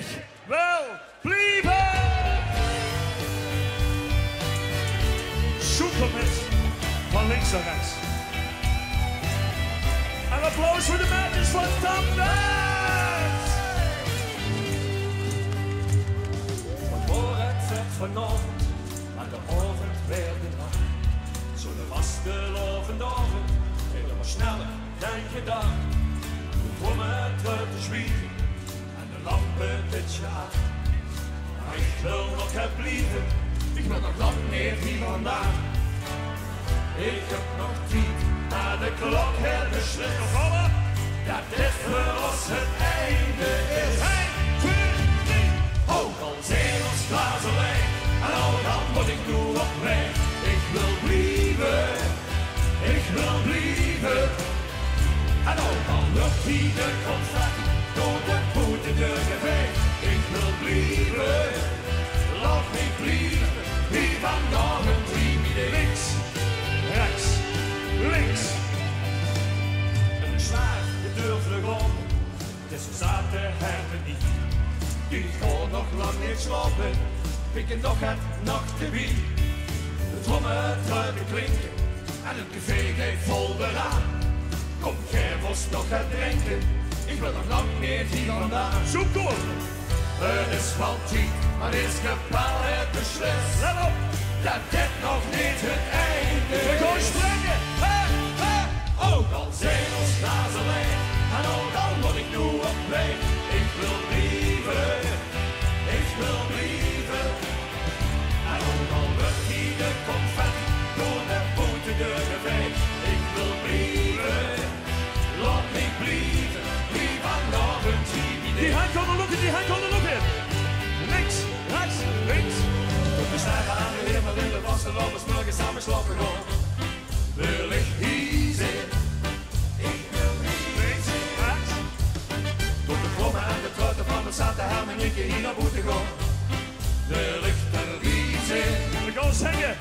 Ik wil blijven! Supermix van links naar rechts. Een applaus voor de meisjes van Tamdans! Voor het vanochtend aan de oven weer de nacht. Zullen was de lovende oven, helemaal sneller dan gedacht. De trommen te zwiegen en de lampen pitje af. Maar ik wil nog het blijven, ik wil nog lang meer hier vandaan. Ik heb nog tijd, maar de klok heeft beslist dat dit voor ons het einde is. 1, 2, 3, ook al zijn ons glazen leeg en ook al moet ik nu op weg. Ik wil blijven, ik wil blijven. En ook al lucht hier de confetti door de voetendeur geveegd. Ik wil blijven, laat me blijven. Hier vandaag een team links, rechts, links. En ik slaag de deur vlug open, het is zo zaten hebben niet. Die gewoon nog lang niet slapen, pikken nog het nachtgebied. De trommen te klinken en het café geeft vol eraan. Kom, geef ons nog het drinken, ik wil nog lang niet hier vandaan. Zoek door! Het is wel tijd, maar is gepaal het beslist. Let op! Dat dit nog niet het einde is. We gaan springen! Ook al zijn ons glazen leeg en ook al moet ik nu op weg. Ik wil blijven, ik wil blijven. En ook al wordt hier de confetti door de voetendeur geveegd. Ik wil blijven, laat me blijven. Hier vandaag een team idee. Die hand kan er lukken, die hand kan er lukken! Links, rechts, links! We stijgen aan de hemel in de vaste lopen, morgen samen slapen gaan. Wil ik hier zitten? Ik wil hier zitten. Door de klommen en de truiten van de zaten hem en ik hier naar boete gaan. Wil ik er hier zitten? We gaan zingen!